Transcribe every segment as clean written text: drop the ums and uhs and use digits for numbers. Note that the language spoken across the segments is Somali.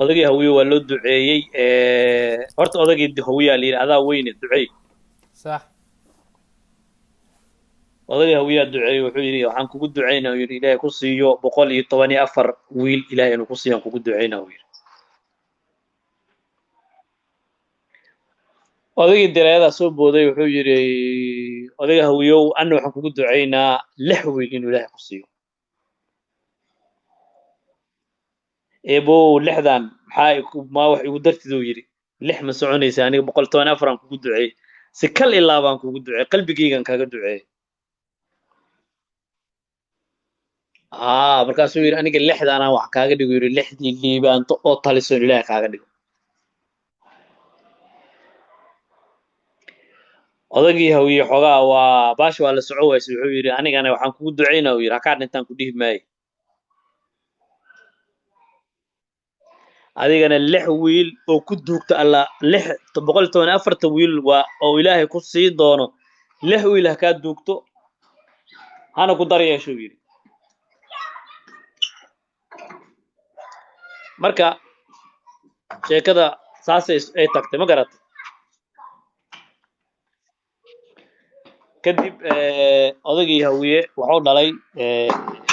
odagii hawiye waa loo duceeyey horta odagii hawiyaa la yidhi adaa weyne duceey صح. odagii hawiyaa duceeyey wuxuu yidhi waxaan kugu ducaynaa uu yidhi ilaahay ku siiyo 114 wiil ilaahay inuu ku siiyo aan kugu ducaynaa uu yidhi odagii direedaa soo booday wuxuu yidhi odagii hawiyow anna waxaan kugu ducaynaa 6 wiil inuu ilaahay ku siiyo eebow 6dan ma wax igu dartid uu yidhi 6 ma soconaysa aniga 114 aan kugu duceeyey si kal ilaa baan kugu duceeyey qalbigaygan kaaga duceeyey markaasuu yidhi aniga 6dan aan wax kaaga dhigo yidhi 6dii liibaanto oo taliso in ilaahay kaaga dhigo odagii hawiye xoogaa waa baashi waa la soco waayse wuxuu yidhi anigana waxaan kugu ducaynaa uu yidhi hakaa dhintaan ku dhihi maayo adigana 6 wiil oo ku duugta alla 114 wiil waa oo ilaahay ku sii doono 6 wiil ha kaa duugto hana ku dar yeeshuu yidhi marka sheekada saasay ay tagtay ma garatay kadib odagii hawiye wuxuu dhalay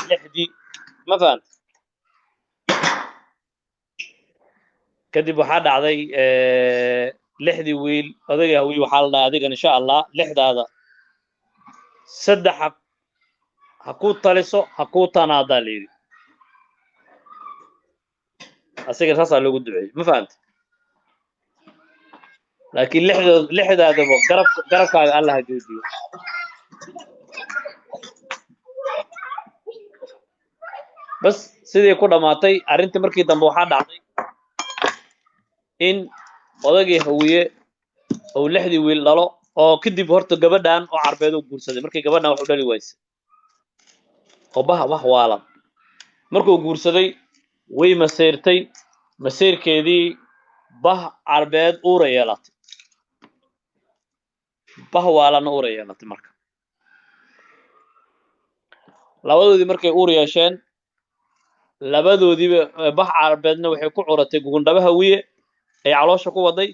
6dii ma fahant kadib waxaa dhacday 6dii wiil odagii hawiye waxaa la dhahay adigan insha allah 6daada 3 ha ku taliso ha ku tanaadaa la yidhi asiga saasaa loogu duceeyey ma fahanta laakiin 6daadaba garabkaaga alla ha joojiyo bas sidii ku dhammaatay arrintii markii dambe waxaa dhacday in odagii hawiye uu 6dii wiil dhalo oo kadib horta gabadhan oo carbeed uu guursaday markii gabadhan wax u dhali waysay oo wax waalan markuu guursaday way maseyrtay maseyrkeedii bah carbeed uura yeelatay bah waalanna uura yeelatay marka labadoodii markay uur yeesheen labadoodiiba bah carbeedna waxay ku curatay gugundhaba hawiye ay caloosha ku waday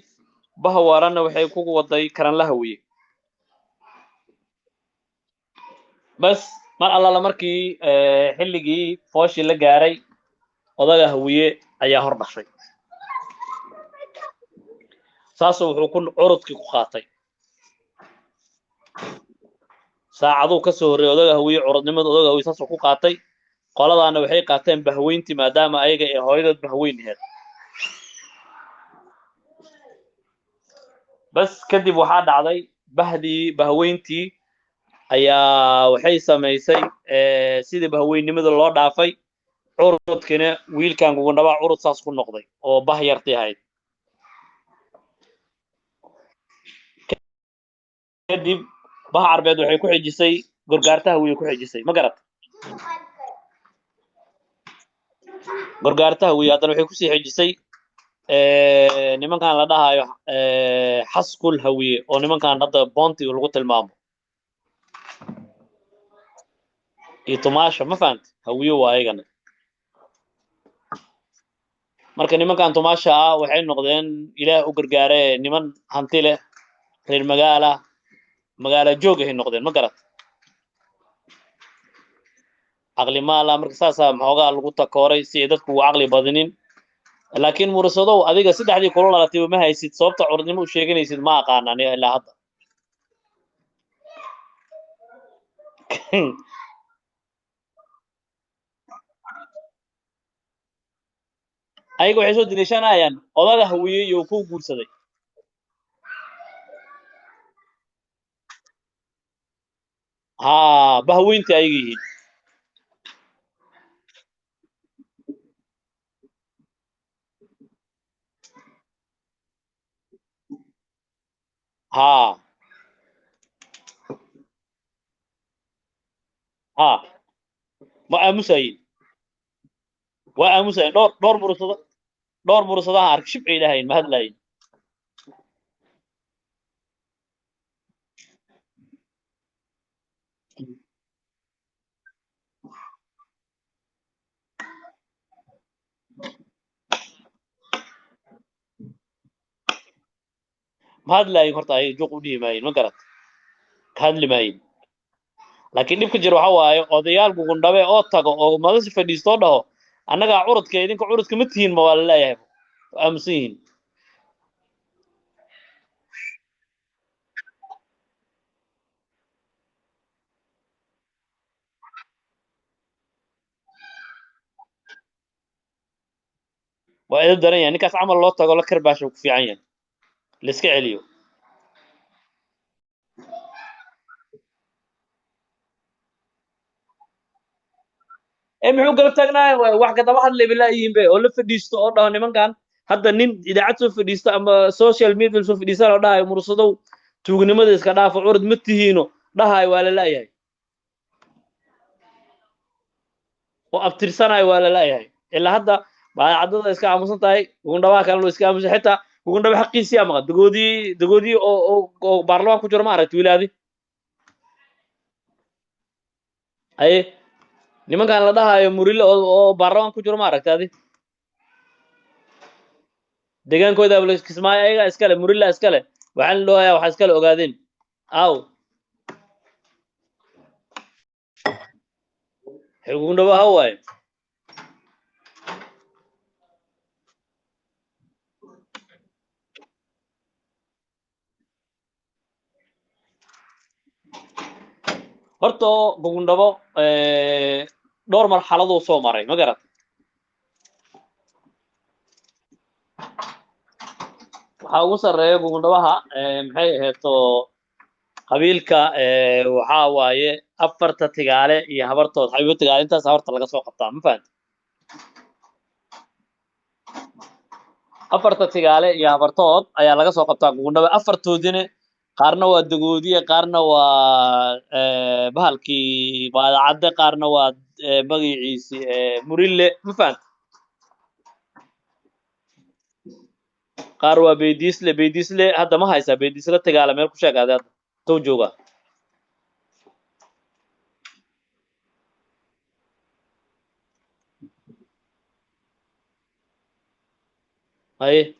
bah waalanna waxay ku waday karanla hawiye bas mar allala markii xilligii fooshii la gaaray odaga hawiye ayaa hor dhashay saasuu wuxuu curudkii ku qaatay saacaduu ka soo horreeyay odaga hawiye curudnimada odaga hawiye saasuu ku qaatay qoladaana waxay qaateen bahweyntii maadaama ayaga ee hooyadood bahweyn ahayd bas kadib waxaa dhacday bahweyntii ayaa waxay samaysay sidii bahweynnimada loo dhaafay curudkina wiilkan gugundhabaa curud saas ku noqday oo bah yartii ahayd kadib bah carbeed waxay ku xijisay gorgaarta hawiye ku xijisay ma garat gorgaarta hawiye haddana waxay kusii xijisay nimankan la dhahayo xaskul hawiye oo nimankan hadda boonti lagu tilmaamo iyo tumaasha ma fahanta hawiye waa ayagana marka nimankan tumaasha ah waxay noqdeen ilaah u gargaare niman hanti leh reer magaala joog ahay noqdeen ma garat caqli maala marka saasaa maxoogaa lagu takooray si ay dadku u caqli badinin laakiin murasadow adiga 3dii kula dhalatayba ma haysid sababta curudnimo u sheeganaysid ma aqaan aniga ilaa hadda ayaga waxay soo daliishanayaan odaga hawiye iyo ku guursaday bahweyntii ayaga yihiin ha ha ma aamusayin waa aamusayin dhowr murasadaha ark shibcay dhahayn ma hadlayin ما هاد لا يهرتا أي جو قدي ماين ما قرأت كان لي ماين لكن نبكي جرو حواي أضيال بقول نبي أوتاق أو ما بس فديستو ده أنا قاعد عرض كيدين كعرض كمتين ما ولا يا أمسين وإذا درين يعني كاس عمل الله تقول لك كرباش في عين لسك عليو إيه محو قلب تجنا واحد كده واحد اللي بلا يجيب ولا فديستو أو ده نمان كان هذا نين إذا عدت فديستو أما سوشيال ميديا سو فديستو أو ده مرصدو توجني ما ديس كده في عرض متهينو ده هاي ولا لا يعني وأبترسنا ولا لا يعني إلا هذا بعد عدد إسكا عموسن تاي وقلنا بقى كانوا إسكا عموسن حتى وقلنا بحق سيامة دقودي أو بارلمان كجور ما عرفت ولا هذه أيه نمان كان لده هاي مريل أو بارلمان كجور ما عرفت هذه deegaan kooda ablo kismaayo ayaga iskale murilla iskale waxaan loo hayaa waxa iskale ogaadeen aw xugundaba ha waaye horta gugundhabo dhowr marxaladuu soo maray ma garat waxaa ugu sarreeya gugundhabaha maxay aheeto qabiilka waxaa waaye afarta tigaale iyo habartood xabiibo tigaale intaas horta laga soo qabtaa ma fahanti afarta tigaale iyo habartood ayaa laga soo qabtaa gugundhaba afartoodina qaarna waa dagoodiye qaarna waa bahalkii baadacadde qaarna waa magaciisi murille ma fahanti qaar waa beydisle hadda ma haysaa beydisle tagaala meel ku sheeg adeed tow jooga haye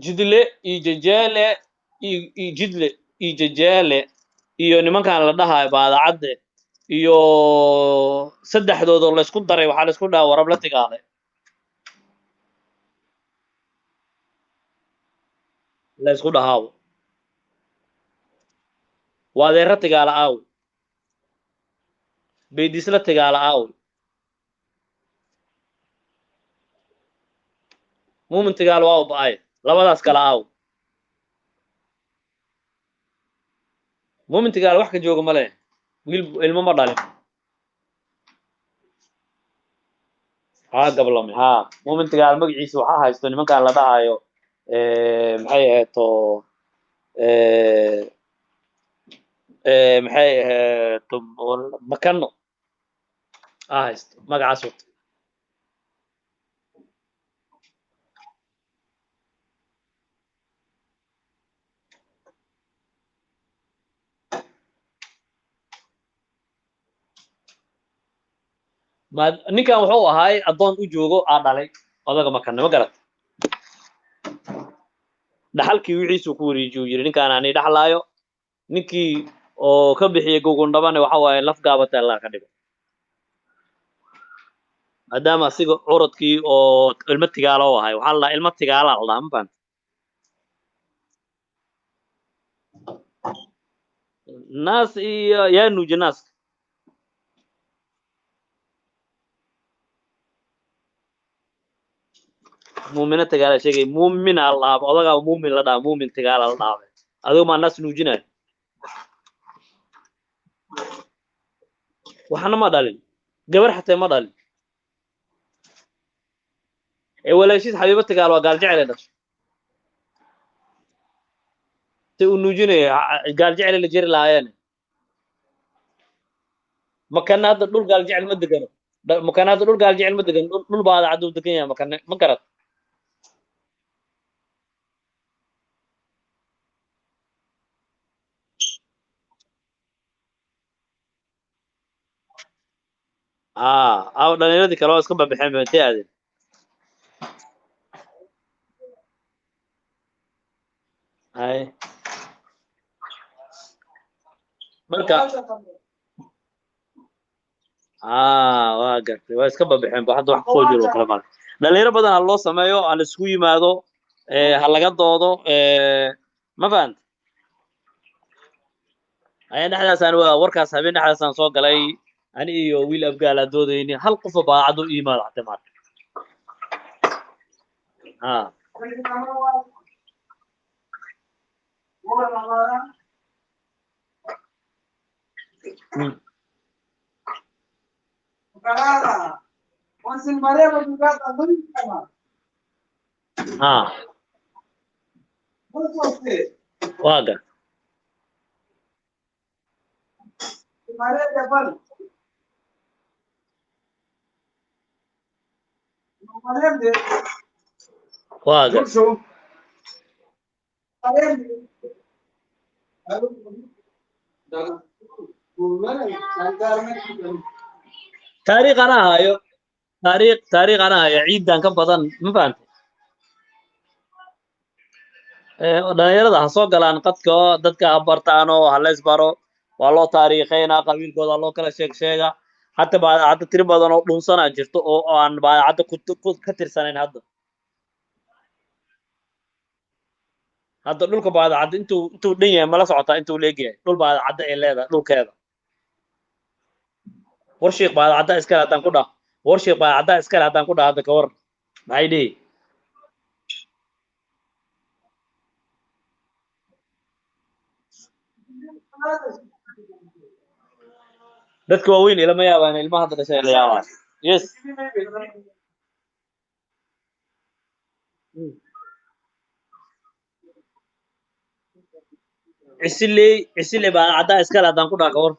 jidle iyo jejeele iyo jidle iyo jejeele iyo nimankan la dhahayo baadacadde iyo saddexdoodoo laysku daray waxaa laysku dhahaa warab la tigaale laysku dhahaawo waa adeera tigaala aaw beydisla tigaala aaw muumin tigaal waa u ba'ay labadaas kale aaw muumin tigaal wax ka jooga ma leh wiil ilmo ma dhalin haa gablame haa muumin tigaal magaciisa waxaa haysto nimankan la dhahayo maxay aheeto maxay aheeto makano aa haysto magacaas wato ninkan wuxuu ahaay addoon u joogo aa dhalay odaga makane ma garat dhaxalkii wixiisuu ku wareejiyu yidhi ninkaan ani dhaxlaayo ninkii oo ka bixiyey gugundhabane waxa waaye laf gaabata allah ka dhigo maadaama asiga curadkii oo ilmo tigaalo u ahay waxaa la dhahaa ilmo tigaala la dhahaa ma fahamta naas iyo yaa nuuji naaska muumina tigaala sheegay muumina la dhahaa odagaa muumin la dhahaa muumin tigaala la dhahaa adigo maa naas nuujinayo waxna ma dhalin gabar xatee ma dhalin ee walaashiis xabiibo tigaal waa gaal jecel ee dhashay si uu nuujinayo gaal jecel la jeri lahaayeen makana hadda dhul gaal jecel ma degano makana hadda dhul gaal jecel ma degan dhul baada caduu degan yahay makane ma garat أو دليل كلام اسكب بحين بنتي هذه هاي مركا واقف واسكب بحين واحد فوجر وكلام دليل بدن الله سمايو على السوي ماذا هلا قد ضوضو ما فهمت أنا نحن سان وركاس هبين نحن سان سوق علي أنا إيو ويل أبقى على دوديني هل قف بعضو إيمان احتمال ها مم. ها واقع واقع تاريخ أنا هايو تاريخ أنا هاي عيد دان كبدن ما فهمت dhalinyarada ha soo galaan qadka dadka ha bartaan oo ha la isbaro waa loo taariikheynaa qabiilkooda loo kala sheeg sheega hata baadacadda tiri badan oo dhunsanaa jirto oo aan baadacadda ka tirsanayn hadda dhulka baadacadda intuu dhan yahay mala socotaa intuu leegyahay dhul baadacadda ay leedahay dhulkeeda warshiiq baadacadda iskale haddaan ku dhaha warshiiq baadacadda iskale haddaan ku dhaha hadda ka war maxay dhihi dadka waaweyn ilama yaabaan ilmaha hadda dhashay la yaabaan yes cisiley baadacadda iskale haddaan ku dhaha ka war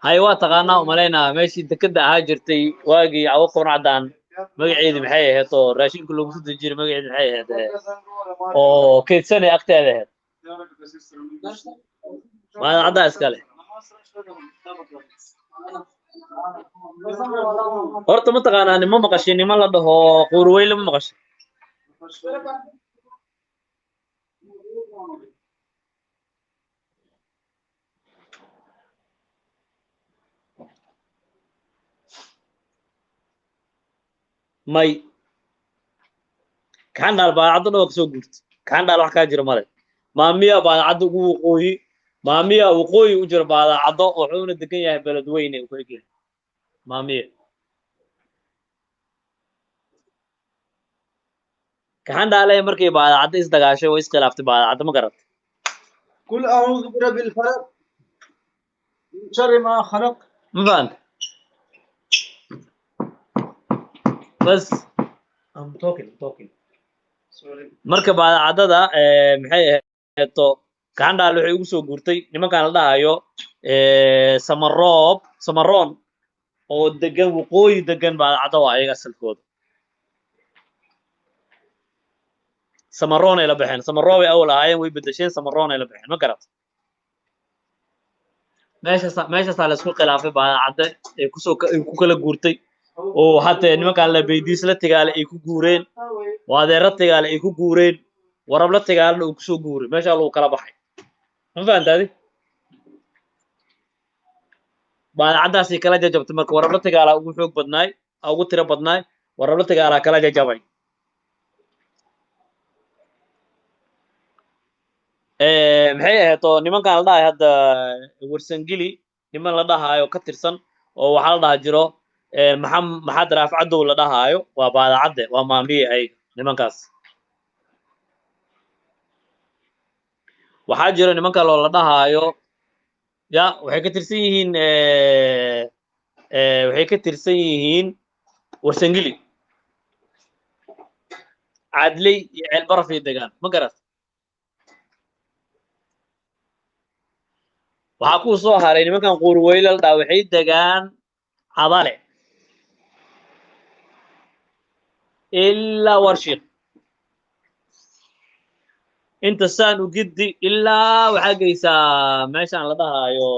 hay waa taqaanaa umalaynaa meeshii dekeda ahaa jirtay waagii cawo quracdaan magaceedi maxay ahayd oo raashinka lagu soo dejiray magaceedi maxay ahayd oo keydsanay agteeda ahayd baadacaddaa iskale horta ma taqaanaa nima maqashay nima la dhaho quurweyle ma maqashay may kaandhaal baadacadda dhawa kasoo guurtay kaandhaal wax kaa jira male maamiya baadacadda ugu waqooyi maamiya waqooyi u jira baadacaddo wuxuuna degan yahay beledweyne uu ka egyahay maamiya kaandhaale markay baadacadda isdagaashay way iskhilaaftay baadacadda ma garat قل أعوذ برب الفلق من شر ما خلق ma fahanta bas I'm talking Sorry. marka baadacadada maxay ahayd kaandhaal waxay ugu soo guurtay nimankaan la dhahayo samaroon oo degan waqooyi degan baadacadda waa ayaga asalkooda samaroon ay la baxeen samaroon ay awal ahaayeen way bedesheen samaroon ay la baxeen ma garat meeshaasaa la isku khilaafay baadacadde ay ku kala guurtay oo hatee nimankaan la baydiis la tigaale ay ku guureen waadeera tigaale ay ku guureen warab la tigaalena uu kusoo guuray meeshaa lagu kala baxay ma fahantaadi baadacaddaasay kala jajabtay marka warab la tigaalaa ugu xoog badnaay ugu tiro badnaay warab la tigaalaa kala jajabay maxay ahayd oo nimankaan la dhahay hadda warsangili niman la dhahaayo ka tirsan oo waxaa la dhaha jiro maxaad raafcadow la dhahaayo waa baadacadde waa maamiye ayaga nimankaas waxaa jiro niman kaloo la dhahaayo ya waxay ka tirsan yihiin waxay ka tirsan yihiin warsangili cadley iyo ceelbaraf iyo degaan ma garat waxaa kuu soo haray nimankan quurweyle la dhaha waxay degaan cadale ilaa warshiiq inta saan u giddi ilaa waxaa geysaa meeshaan la dhahaayo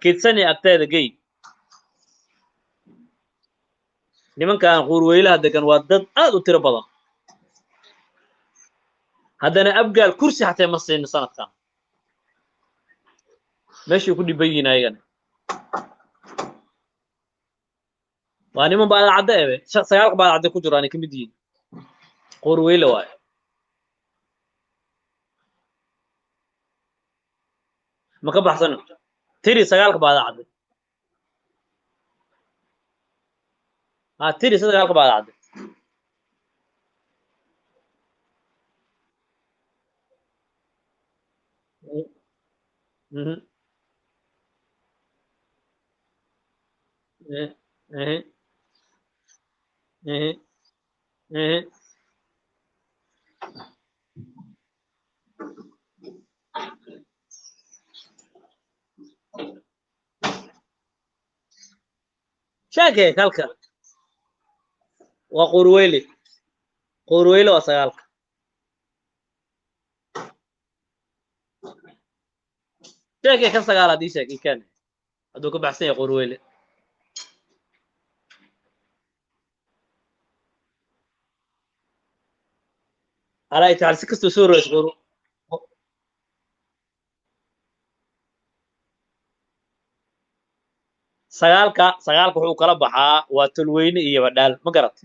kidsani agteeda gey nimankan quurweylaha degan waa dad aad u tiro badan haddana abgaal kursi xatee ma siinin sanadkan meeshay ku dhiban yihiin ayagana waa niman baadacadde ebe sagaalka baadacadde ku jiro aanay ka mid yihiin quurweyle waaye ma ka baxsano tiri sagaalka baadacadde ha tiri sagaalka baadacadde mhm eh eh eh eh shaakee halka waa quurweyle quurweyle waa sagaalka shaakee kan sagaalaad ii sheeg ii keen hadduu ka baxsan yahay quurweyle alaa taal si kastoo soo roys quur sagaalka wuxuu kala baxaa waa tolweyne iyo badhaal ma garat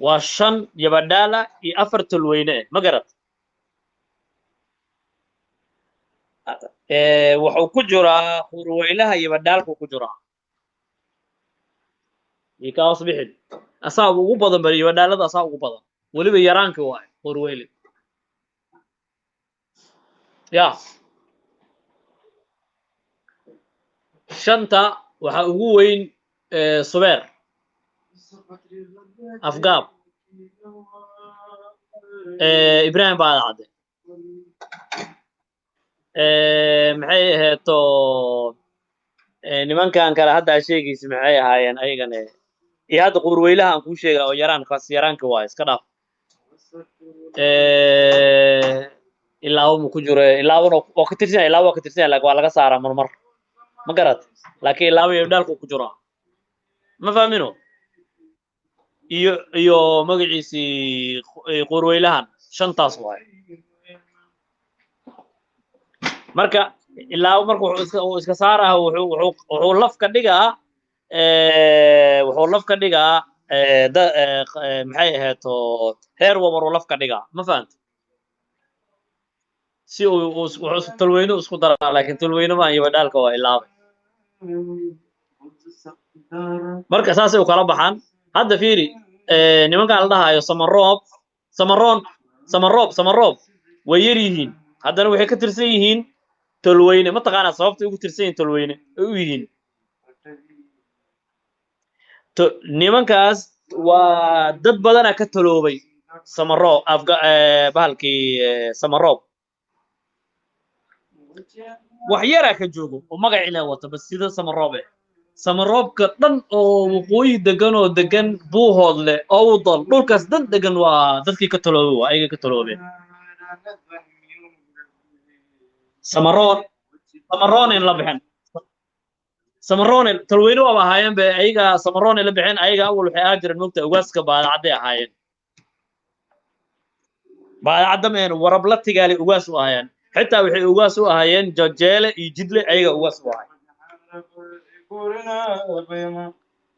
waa 5 yabadhaala iyo 4 tolweyne ma garat wuxuu ku jiraa quurweylaha iyo badhaalku ku jiraa ka hoos bixin asaa ugu badan bari yabadhaalada asaa ugu badan weliba yaraanka waaye quurweyle ya shanta waxa ugu weyn subeer afgaab ibrahim baadacadde maxay aheeto nimankan kale hadda sheegaysa maxay ahaayeen ayagana iyo hadda quurweylaha aan kuu sheegaa oo yaraankaas yaraanka waaye iska dhaaf ilaabo ma ku jiro ilaabona oo ka tirsan ilaabo waa ka tirsan laakiin waa laga saaraa marmar ma garat laakiin ilaabo iyo dhaalku ku jiro ma fahmino iyo magaciisii quurweylahan shantaas waaye marka ilaabo marka wuxuu iska saaraa wuxuu laf ka dhigaa maxay aheeto heer wabaruu laf ka dhigaa ma fahanta si wuxuu tolweyne isku daraa laakiin tolweyne maan iyo badhaalka waa ilaabay marka saasay u kala baxaan hadda fiiri nimankaan la dhahaayo samaroob way yar yihiin haddana waxay ka tirsan yihiin tolweyne ma taqaanaa sababtay ugu tirsan yihiin tolweyne ay u yihiin nimankaas waa dad badana ka taloobay samaroob bahalkii samaroob wax yaraa ka joogo oo magac ilaa wata bas sida samaroobe samaroobka dhan oo waqooyi degan oo degan buuhood leh owdal dhulkaas dad degan waa dadkii ka taloobay waa ayaga ka taloobeen samaroon in la bixin samaroon talweyne waa ahaayeen be ayaga samaroon la bixin ayaga awal waxay ahaan jireen mogta ugaaska baadacadday ahaayeen baadacadda meen warab la tigaali ugaas u ahaayeen xitaa waxay ugaas u ahaayeen jajeele iyo jidle ayaga ugaas u ahaayeen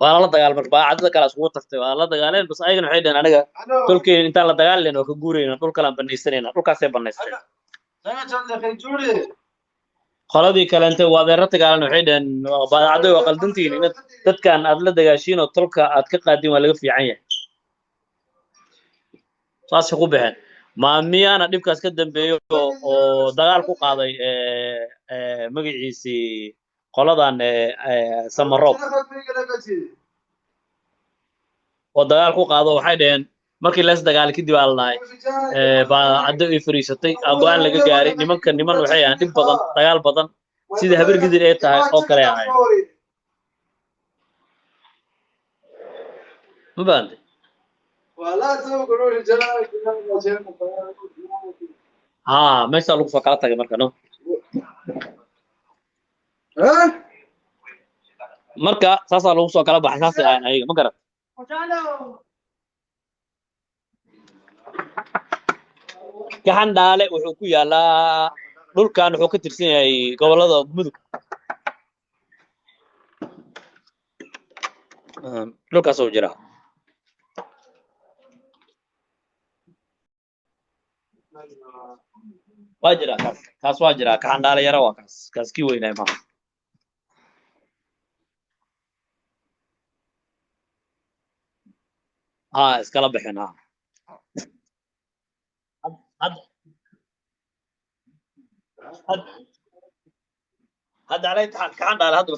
waa lala dagaalmay baadacadda kale iskugu tagtay waa la dagaaleen bas ayagana waxay dhaheen aniga dhulkeen intaan la dagaaleen oo ka guurayna dhul kale aan banaysanayna dhulkaasay banaysteen qoladii kaleente waa adeero tagaalan waxay dhaheen baadacadday waa qaldantiin inaad dadkan aad la dagaashiin oo tolka aad ka qaadin waa laga fiican yahay saasay ku baxeen miyaana dhibkaas ka dambeeyo oo dagaal ku qaaday magaciisii qoladan samaroob oo dagaal ku qaado waxay dhaheen markii lees dagaal kadib aa la dhahay baadacaddo ay fariisatay go-aan laga gaaray niman waxay ahaan dhib badan dagaal badan sida habar gidir ay tahay oo kale ahayd ma baante ولا تقولوا لجلال ما شيء ها meesha lagu soo kala tagay marka no ها marka saasaa lagu soo kala baxay saas ay ayaga ma garan gaxan dhaale wuxuu ku yaalaa dhulkan wuxuu ka tirsan yahay gobolada mudug dhulkaas oo jira waa jira kaas waa jira gaxan dhaale yara waa kaas kii weynay maaha ها iskala bixin ha hadda hadda على امتحان كان على هذا